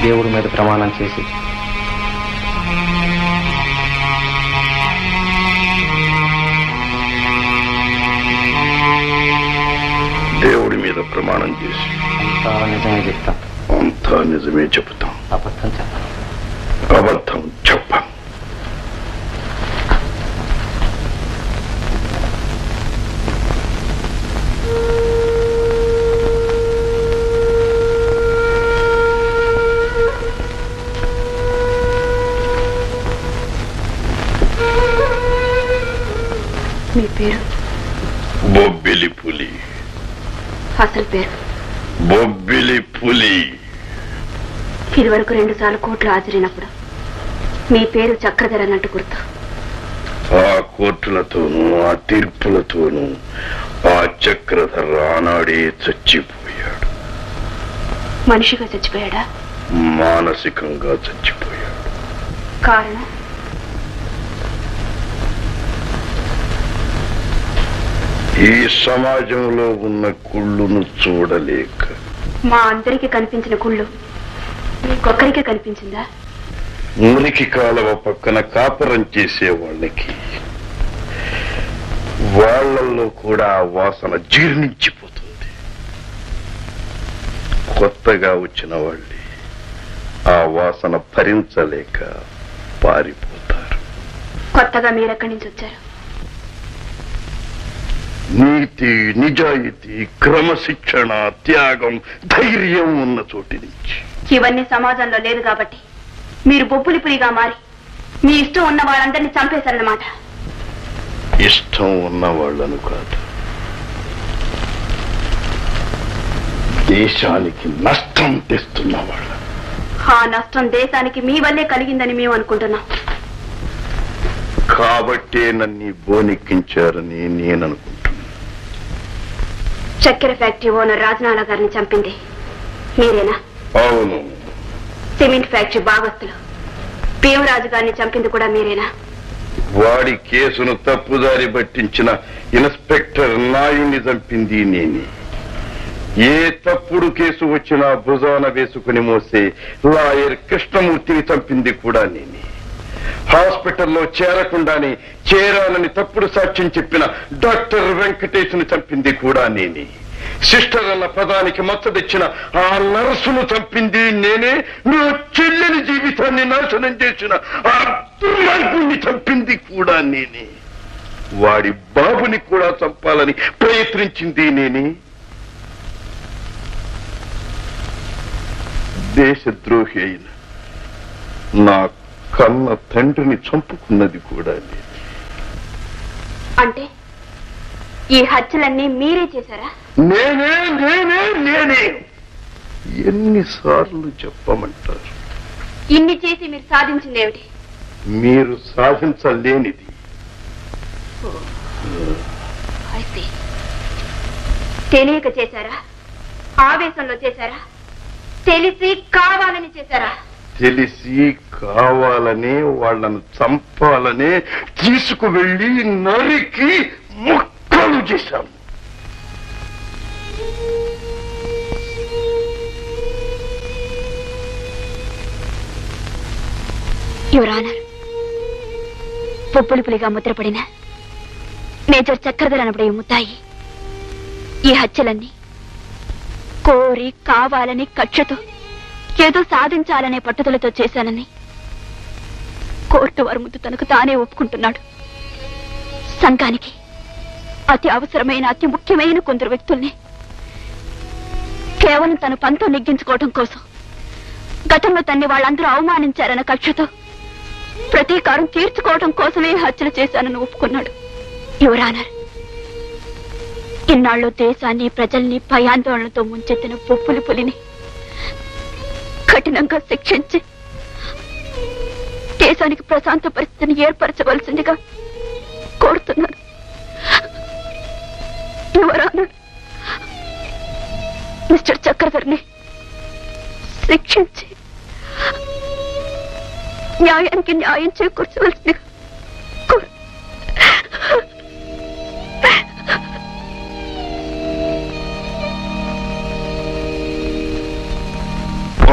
దేవుడి మీద ప్రమాణం చేసి దేవుడి మీద ప్రమాణం చేసి అంతా నిజమే చెప్తాం. అంతా నిజమే చెబుతాం. అబద్ధం చెప్పం. అబద్ధం చెప్పం. మీ పేరు? బొబ్బిలి పులి. అసలు పేరు? బొబ్బిలి పులి. ఇదివరకు 2 సార్లు కోర్టులో హాజరైనప్పుడు మీ పేరు చక్రధర అన్నట్టు గుర్తు. ఆ కోర్టులతోనూ ఆ తీర్పులతోనూ ఆ చక్రధర ఆనాడే చచ్చిపోయాడు. మనిషిగా చచ్చిపోయాడా? మానసికంగా చచ్చిపోయాడు. కారణం? ఈ సమాజంలో ఉన్న కుళ్ళును చూడలేక. మా అందరికీ కనిపించిన కుళ్ళు మీకొక్కరికే కనిపించిందా? మురికి కాలువ పక్కన కాపురం చేసే వాళ్ళకి వాళ్ళల్లో కూడా ఆ వాసన జీర్ణించిపోతుంది. కొత్తగా వచ్చిన వాళ్ళే ఆ వాసన భరించలేక పారిపోతారు. కొత్తగా మీరెక్కడి నుంచి వచ్చారు? నీతి, నిజాయితీ, క్రమశిక్షణ, త్యాగం, ధైర్యం ఉన్న చోటి నుంచి. ఇవన్నీ సమాజంలో లేదు కాబట్టి మీరు బొబ్బులిపులిగా మారి మీ ఇష్టం ఉన్న వాళ్ళందరినీ చంపేశారన్నమాట. ఇష్టం ఉన్న వాళ్ళను కాదు, దేశానికి నష్టం తెస్తున్న వాళ్ళ. ఆ నష్టం దేశానికి మీ వల్లే కలిగిందని మేము అనుకుంటున్నాం. కాబట్టే నన్ను బోనెక్కించారని నేను అనుకుంటున్నాను. చక్కెర ఫ్యాక్టరీ ఓనర్ రాజనాల గారిని చంపింది మీరేనా? అవును. సిమెంట్ ఫ్యాక్టరీ భాగస్తులు భీమరాజు గారిని చంపింది కూడా మీరేనా? వాడి కేసును తప్పుదారి పట్టించిన ఇన్స్పెక్టర్ నాయుడిని చంపింది నేనే. ఏ తప్పుడు కేసు వచ్చినా భుజాన వేసుకుని మోసే లాయర్ కృష్ణమూర్తిని చంపింది కూడా నేనే. హాస్పిటల్లో చేరకుండానే చేరాలని తప్పుడు సాక్ష్యం చెప్పిన డాక్టర్ వెంకటేశ్ను చంపింది కూడా నేనే. సిస్టర్ అన్న పదానికి మచ్చ తెచ్చిన ఆ నర్సును చంపింది నేనే. నా చెల్లెలి జీవితాన్ని నాశనం చేసిన ఆ దుర్మార్గుణ్ణి చంపింది కూడా నేనే. వాడి బాబుని కూడా చంపాలని ప్రయత్నించింది నేనే. దేశద్రోహి అయిన నా కన్న తండ్రిని చంపుకున్నది కూడా నేనే. అంటే ఈ హత్యలన్నీ మీరే చేశారా? నేనే నేనే నేనే. ఎన్నిసార్లు చెప్పమంటారు? ఇన్ని చేసి మీరు సాధించింది ఏమిటి? మీరు సాధించలేనిది. తెలియక చేశారా? ఆవేశంలో చేశారా? తెలిసి కావాలని చేశారా? తెలిసి కావాలనే వాళ్ళను చంపాలనే తీసుకువెళ్ళి నరికి ముక్కలు చేశాము. యువర్ ఆనర్, బొబ్బులిపులిగా ముద్రపడిన మేజర్ చక్రధర్ అనబడే ముద్దాయి ఈ హత్యలన్నీ కోరి కావాలని కక్షతో ఏదో సాధించాలనే పట్టుదలతో చేశానని కోర్టు వారి ముందు తనకు తానే ఒప్పుకుంటున్నాడు. సంఘానికి అతి అవసరమైన అతి ముఖ్యమైన కొందరు వ్యక్తుల్ని కేవలం తన పంతం నెగ్గించుకోవడం కోసం గతంలో తన్ని వాళ్ళందరూ అవమానించారన్న కక్షతో ప్రతీకారం తీర్చుకోవడం కోసమే హత్యలు చేశానని ఒప్పుకున్నాడు. యువర్ ఆనర్, ఇన్నాళ్ళు దేశాన్ని ప్రజల్ని భయాందోళనతో ముంచెత్తిన బొబ్బులిపులిని కఠినంగా శిక్షించి దేశానికి ప్రశాంత పరిస్థితిని ఏర్పరచవలసిందిగా కోరుతున్నాను. యువర్ ఆనర్, మిస్టర్ చక్రధర్ని శిక్షించి న్యాయానికి న్యాయం చేకూర్చవలసిందిగా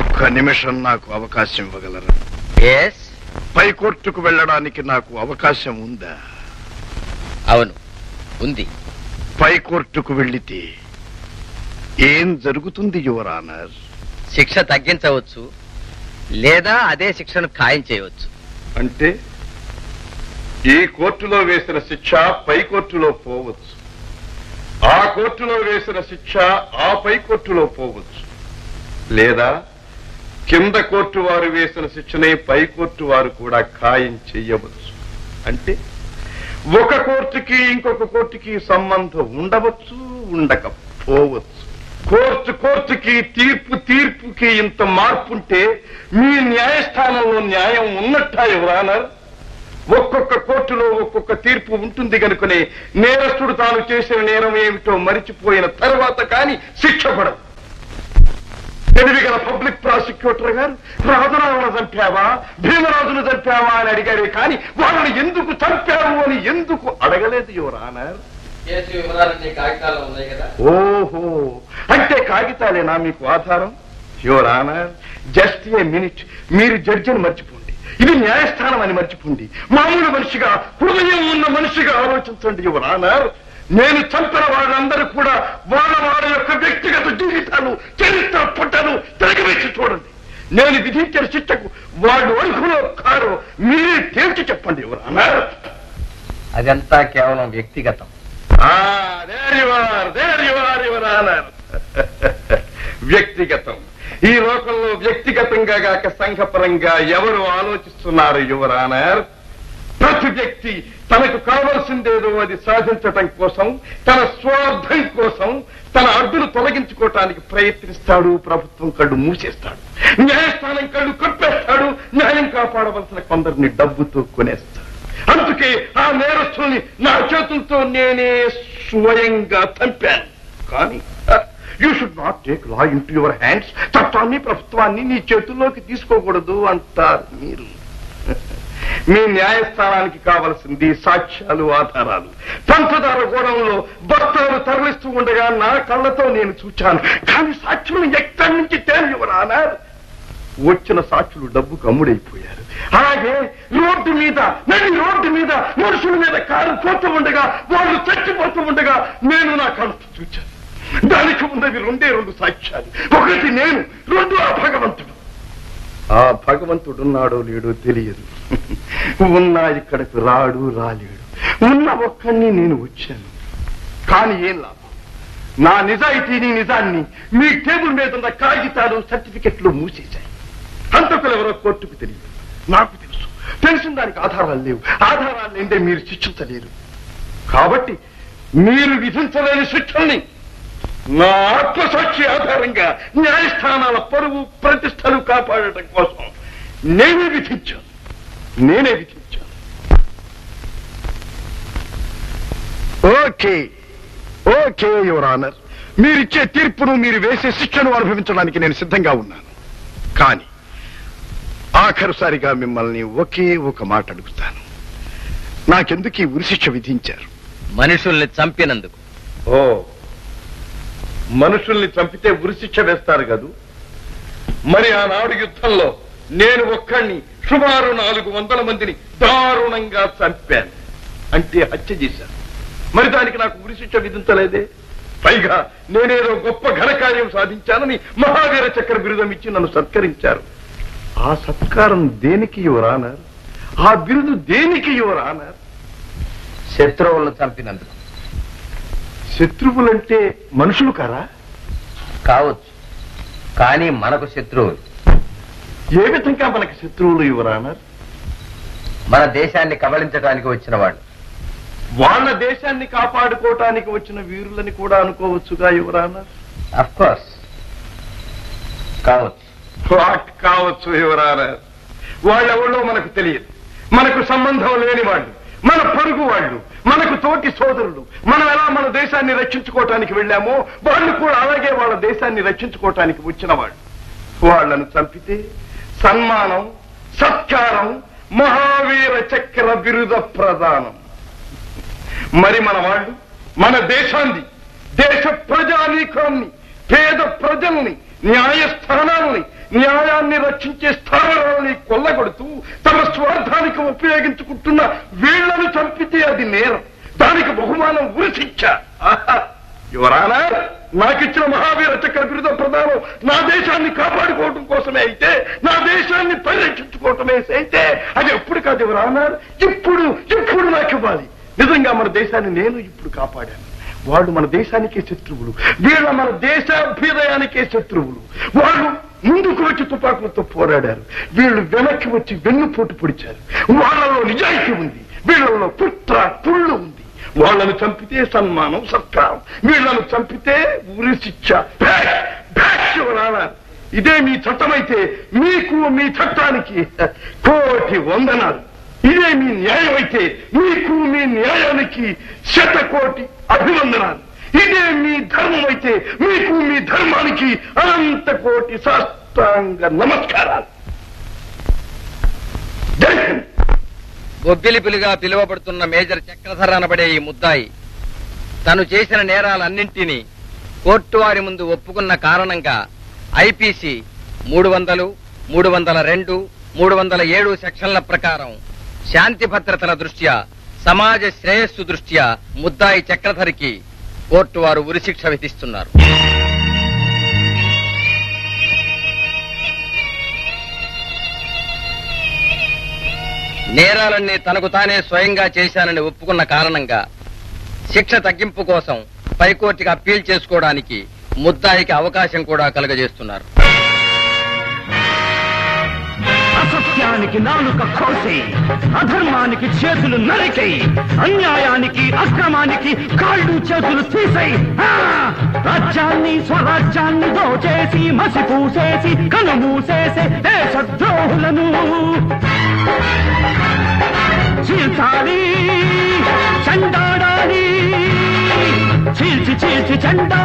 ఒక్క ఒక్క నిమిషం నాకు అవకాశం ఇవ్వగలరా? పై కోర్టుకు వెళ్ళడానికి నాకు అవకాశం ఉందా? అవును, ఉంది. పై కోర్టుకు వెళ్లితే ఏం జరుగుతుంది యువర్ ఆనర్? శిక్ష తగ్గించవచ్చు, లేదా అదే శిక్షను ఖాయం చేయవచ్చు. అంటే ఈ కోర్టులో వేసిన శిక్ష పై కోర్టులో పోవచ్చు, ఆ కోర్టులో వేసిన శిక్ష ఆ పై కోర్టులో పోవచ్చు, లేదా కింద కోర్టు వారు వేసిన శిక్షనే పై కోర్టు వారు కూడా ఖాయం చెయ్యవచ్చు. అంటే ఒక కోర్టుకి ఇంకొక కోర్టుకి సంబంధం ఉండవచ్చు, ఉండకపోవచ్చు. కోర్టుకి తీర్పుకి ఇంత మార్పుంటే మీ న్యాయస్థానంలో న్యాయం ఉన్నట్టా యువరానర్? ఒక్కొక్క కోర్టులో ఒక్కొక్క తీర్పు ఉంటుంది కనుకనే నేరస్తుడు తాను చేసిన నేరం ఏమిటో మరిచిపోయిన తర్వాత కానీ శిక్ష పడదు. తెలివి గల పబ్లిక్ ప్రాసిక్యూటర్ గారు రాజురావును చంపావా, భీమరాజును చంపావా అని అడిగారే కానీ వాళ్ళని ఎందుకు చంపావు అని ఎందుకు అడగలేదు యువరానర్? ఓహో, అంటే కాగితాలేనా మీకు ఆధారం? Your honour, just a minute. మీరు జడ్జిని మర్చిపోండి, ఇది న్యాయస్థానం అని మర్చిపోండి. మామూలు మనిషిగా, హృదయం ఉన్న మనిషిగా ఆలోచించండి యువరానర్. నేను చంపిన వాళ్ళందరూ కూడా వాళ్ళ యొక్క వ్యక్తిగత జీవితాలు, చరిత్ర పుట్టలు తిరగవేసి చూడండి. నేను విధించిన శిక్షకు వాళ్ళు అర్హులో కారో మీరే తేల్చి చెప్పండి యువరానర్. అదంతా కేవలం వ్యక్తిగతం. వ్యక్తిగతం. ఈ లోకంలో వ్యక్తిగతంగా గాక సంఘపరంగా ఎవరు ఆలోచిస్తున్నారు యువరానర్? ప్రతి వ్యక్తి తనకు కావలసిందేదో అది సాధించటం కోసం, తన స్వార్థం కోసం తన అడ్డును తొలగించుకోవటానికి ప్రయత్నిస్తాడు. ప్రభుత్వం కళ్ళు మూసేస్తాడు, న్యాయస్థానం కళ్ళు కప్పేస్తాడు, న్యాయం కాపాడవలసిన కొందరిని డబ్బుతో కొనేస్తాడు. అందుకే ఆ నేరస్తుల్ని నా చేతులతో నేనే స్వయంగా చంపాను. కానీ you should not take law in to your hands. చట్టాన్ని, ప్రభుత్వాన్ని నీ చేతుల్లోకి తీసుకోకూడదు అంటారు మీరు. మీ న్యాయస్థానానికి కావలసింది సాక్ష్యాలు, ఆధారాలు. పంచదార గోడంలో బస్తాలు తరలిస్తూ ఉండగా నా కళ్ళతో నేను చూచాను, కానీ సాక్షులు ఎక్కడి నుంచి తేలివరానారు? వచ్చిన సాక్షులు డబ్బుకు అమ్ముడైపోయారు. అలాగే రోడ్డు మీద మనుషుల మీద కారు పోతూ ఉండగా, వాళ్ళు చచ్చిపోతూ ఉండగా నేను నా కళ్ళతో చూచాను. దానికి ఉన్నది రెండు సాక్ష్యాలు. ఒకటి నేను, రెండు ఆ భగవంతుడు. ఆ భగవంతుడున్నాడో లేడో తెలియదు. ఉన్నా ఇక్కడికి రాలేడు. ఉన్న ఒక్కడిని నేను వచ్చాను. కానీ ఏం లాభం? నా నిజాయితీని, నిజాన్ని మీ టేబుల్ మీద ఉన్న కాగితాలు, సర్టిఫికెట్లు మూసేశాయి. హంతకులు ఎవరో కోర్టుకు తెలియదు, నాకు తెలుసు. తెలిసిన దానికి ఆధారాలు లేవు. ఆధారాలు ఏంటే మీరు శిక్షించలేరు. కాబట్టి మీరు విధించలేని శిక్షల్ని నా ఆత్మసాక్షి ఆధారంగా న్యాయస్థానాల పరువు, ప్రతిష్టలు కాపాడటం కోసం నేనే విధించాను. ఓకే యువర్ ఆనర్, మీరిచ్చే తీర్పును, మీరు వేసే శిక్షను అనుభవించడానికి నేను సిద్ధంగా ఉన్నాను. కానీ ఆఖరుసారిగా మిమ్మల్ని ఒకే ఒక మాట అడుగుతాను. నాకెందుకు ఈ ఉరిశిక్ష విధించారు? మనుషుల్ని చంపినందుకు. ఓ, మనుషుల్ని చంపితే ఉరిశిక్ష వేస్తారు కదూ. మరి ఆనాడు యుద్ధంలో నేను ఒక్కడిని సుమారు 400 మందిని దారుణంగా చంపాను. అంటే హత్య చేశాను. మరి దానికి నాకు ఉరిశిక్ష విధించలేదే. పైగా నేనేదో గొప్ప ఘనకార్యం సాధించానని మహావీర చక్ర బిరుదం ఇచ్చి నన్ను సత్కరించారు. ఆ సత్కారం దేనికి యువర్ ఆనర్? ఆ బిరుదు దేనికి యువర్ ఆనర్? శత్రువులను చంపినందుకు. శత్రువులంటే మనుషులు కారా? కావచ్చు, కానీ మనకు శత్రువులు. ఏ విధంగా మనకి శత్రువులు యువర్ ఆనర్? మన దేశాన్ని కబళించడానికి వచ్చిన వాళ్ళు. వాళ్ళ దేశాన్ని కాపాడుకోవటానికి వచ్చిన వీరులని కూడా అనుకోవచ్చుగా యువర్ ఆనర్? అఫ్ కోర్స్ కావచ్చు. కావచ్చు యువర్ ఆనర్. వాళ్ళెవళ్ళో మనకు తెలియదు. మనకు సంబంధం లేని వాళ్ళు, మన పొరుగు వాళ్ళు, మనకు తోటి సోదరులు. మనం ఎలా మన దేశాన్ని రక్షించుకోవటానికి వెళ్ళామో వాళ్ళు కూడా అలాగే వాళ్ళ దేశాన్ని రక్షించుకోవటానికి వచ్చిన వాళ్ళు. వాళ్లను చంపితే సన్మానం, సత్కారం, మహావీర చక్ర బిరుద ప్రదానం. మరి మన వాళ్ళు మన దేశాన్ని, దేశ ప్రజానీకాన్ని, పేద ప్రజల్ని, న్యాయస్థానాల్ని, న్యాయాన్ని రక్షించే స్థావరాలని కొల్లగొడుతూ తమ స్వార్థానికి ఉపయోగించుకుంటున్న వీళ్లను చంపితే అది నేరం. దానికి బహుమానం ఉరిశిక్ష. యువరానా, నాకిచ్చిన మహావీర చక్ర బిరుద ప్రదానం నా దేశాన్ని కాపాడుకోవటం కోసమే అయితే, నా దేశాన్ని పరిరక్షించుకోవటమే అయితే అది ఎప్పుడు కాదు యువరానా, ఇప్పుడు నాకు ఇవ్వాలి. నిజంగా మన దేశాన్ని నేను ఇప్పుడు కాపాడాను. వాళ్ళు మన దేశానికే శత్రువులు, వీళ్ళ మన దేశాభ్యుదయానికే శత్రువులు. వాళ్ళు ముందుకు వచ్చి తుపాకులతో పోరాడారు, వీళ్ళు వెనక్కి వచ్చి వెన్నుపోటు పొడిచారు. వాళ్ళలో నిజాయితీ ఉంది, వీళ్ళలో కుట్ర కుళ్ళు ఉంది. వాళ్ళను చంపితే సన్మానం సత్కారం, వీళ్లను చంపితే ఉరి శిక్ష. ఇదే మీ చట్టమైతే మీకు మీ చట్టానికి కోటి వందనాలు. ఇదే మీ న్యాయం అయితే మీకు మీ న్యాయానికి 100 కోటి అభివందనాలు. ఇదే మీ ధర్మం అయితే మీకు మీ ధర్మానికి అనంత కోటి సాష్టాంగ నమస్కారాలు. జై హింద్. బొబ్బిలిపులిగా పిలువబడుతున్న మేజర్ చక్రధర అనబడే ఈ ముద్దాయి తను చేసిన నేరాలన్నింటినీ కోర్టు వారి ముందు ఒప్పుకున్న కారణంగా ఐపీసీ 300, 302, 307 సెక్షన్ల ప్రకారం శాంతి భద్రతల దృష్ట్యా, సమాజ శ్రేయస్సు దృష్ట్యా ముద్దాయి చక్రధరికి కోర్టు వారు ఉరిశిక్ష విధిస్తున్నారు. నేరాలన్నీ తనకు తానే స్వయంగా చేశానని ఒప్పుకున్న కారణంగా శిక్ష తగ్గింపు కోసం పైకోర్టుకి అప్పీల్ చేసుకోవడానికి ముద్దాయికి అవకాశం కూడా కలుగజేస్తున్నారు. అసత్యానికి నాలుక కోసి, అధర్మానికి చేతులు నరికై, అన్యాయానికి అక్రమానికి కాళ్ళు చేతులు తీసై, రాజ్యాన్ని స్వరాజ్యాన్ని దోచేసి మసిపూసేసి కనుమూసేసే దేశద్రోహులను చీల్చాలి, చెండాడాలి, చీల్చి చీల్చి చెండా